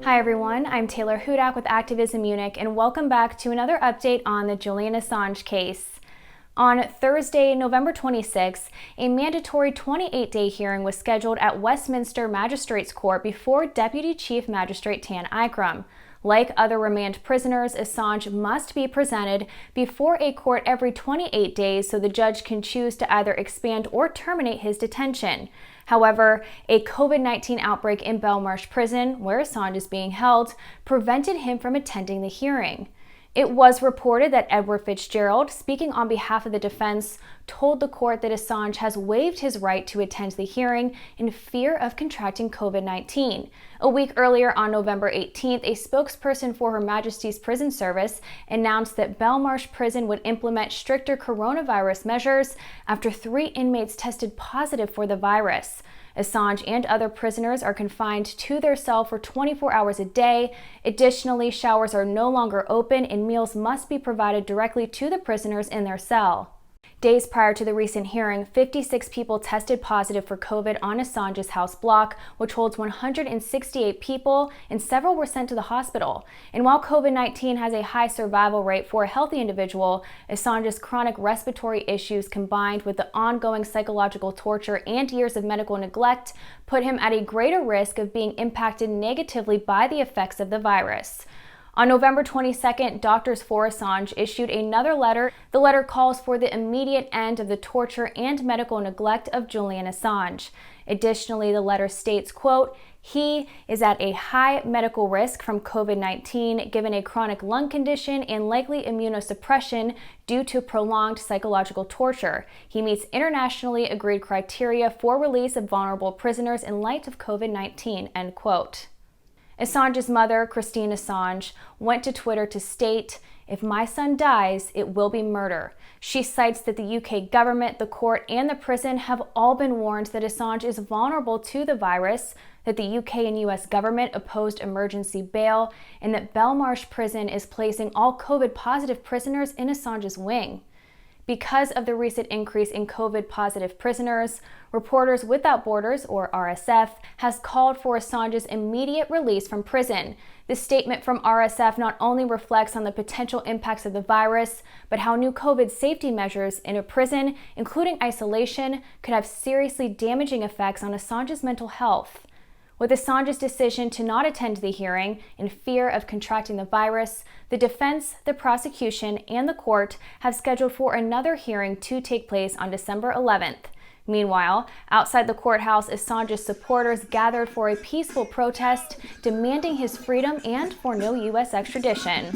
Hi everyone, I'm Taylor Hudak with Activism Munich, and welcome back to another update on the Julian Assange case. On Thursday, November 26, a mandatory 28-day hearing was scheduled at Westminster Magistrates Court before Deputy Chief Magistrate Tan Ikram. Like other remand prisoners, Assange must be presented before a court every 28 days so the judge can choose to either expand or terminate his detention. However, a COVID-19 outbreak in Belmarsh prison, where Assange is being held, prevented him from attending the hearing. It was reported that Edward Fitzgerald, speaking on behalf of the defense, told the court that Assange has waived his right to attend the hearing in fear of contracting COVID-19. A week earlier, on November 18th, a spokesperson for Her Majesty's Prison Service announced that Belmarsh Prison would implement stricter coronavirus measures after 3 inmates tested positive for the virus. Assange and other prisoners are confined to their cell for 24 hours a day. Additionally, showers are no longer open and meals must be provided directly to the prisoners in their cell. Days prior to the recent hearing, 56 people tested positive for COVID on Assange's house block, which holds 168 people, and several were sent to the hospital. And while COVID-19 has a high survival rate for a healthy individual, Assange's chronic respiratory issues combined with the ongoing psychological torture and years of medical neglect put him at a greater risk of being impacted negatively by the effects of the virus. On November 22nd, Doctors for Assange issued another letter. The letter calls for the immediate end of the torture and medical neglect of Julian Assange. Additionally, the letter states, quote, "He is at a high medical risk from COVID-19 given a chronic lung condition and likely immunosuppression due to prolonged psychological torture. He meets internationally agreed criteria for release of vulnerable prisoners in light of COVID-19, end quote. Assange's mother, Christine Assange, went to Twitter to state, "If my son dies, it will be murder." She cites that the UK government, the court, and the prison have all been warned that Assange is vulnerable to the virus, that the UK and US government opposed emergency bail, and that Belmarsh prison is placing all COVID-positive prisoners in Assange's wing. Because of the recent increase in COVID-positive prisoners, Reporters Without Borders, or RSF, has called for Assange's immediate release from prison. This statement from RSF not only reflects on the potential impacts of the virus, but how new COVID safety measures in a prison, including isolation, could have seriously damaging effects on Assange's mental health. With Assange's decision to not attend the hearing in fear of contracting the virus, the defense, the prosecution, and the court have scheduled for another hearing to take place on December 11th. Meanwhile, outside the courthouse, Assange's supporters gathered for a peaceful protest demanding his freedom and for no U.S. extradition.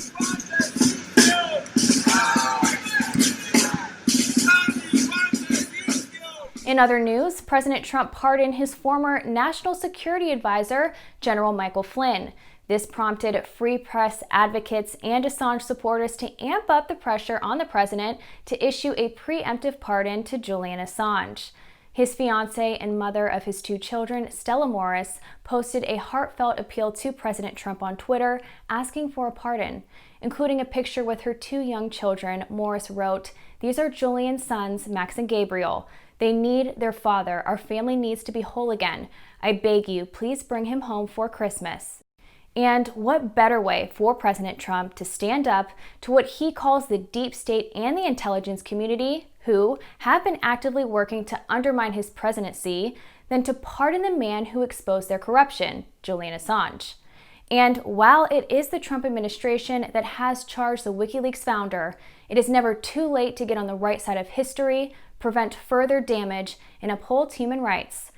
In other news, President Trump pardoned his former national security advisor, General Michael Flynn. This prompted free press advocates and Assange supporters to amp up the pressure on the president to issue a preemptive pardon to Julian Assange. His fiancée and mother of his 2 children, Stella Morris, posted a heartfelt appeal to President Trump on Twitter asking for a pardon. Including a picture with her 2 young children, Morris wrote, "These are Julian's sons, Max and Gabriel. They need their father. Our family needs to be whole again. I beg you, please bring him home for Christmas." And what better way for President Trump to stand up to what he calls the deep state and the intelligence community, who have been actively working to undermine his presidency, than to pardon the man who exposed their corruption, Julian Assange. And while it is the Trump administration that has charged the WikiLeaks founder, it is never too late to get on the right side of history, prevent further damage, and uphold human rights.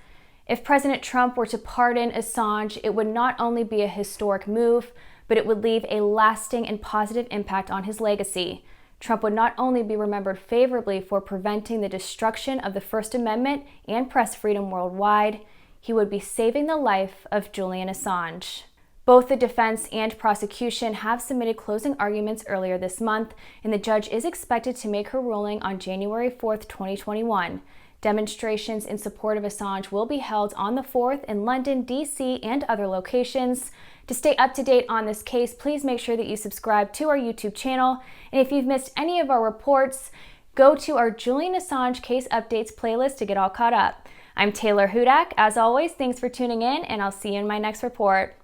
If President Trump were to pardon Assange, it would not only be a historic move, but it would leave a lasting and positive impact on his legacy. Trump would not only be remembered favorably for preventing the destruction of the First Amendment and press freedom worldwide, he would be saving the life of Julian Assange. Both the defense and prosecution have submitted closing arguments earlier this month, and the judge is expected to make her ruling on January 4th, 2021. Demonstrations in support of Assange will be held on the 4th in London, D.C., and other locations. To stay up to date on this case, please make sure that you subscribe to our YouTube channel. And if you've missed any of our reports, go to our Julian Assange case updates playlist to get all caught up. I'm Taylor Hudak. As always, thanks for tuning in, and I'll see you in my next report.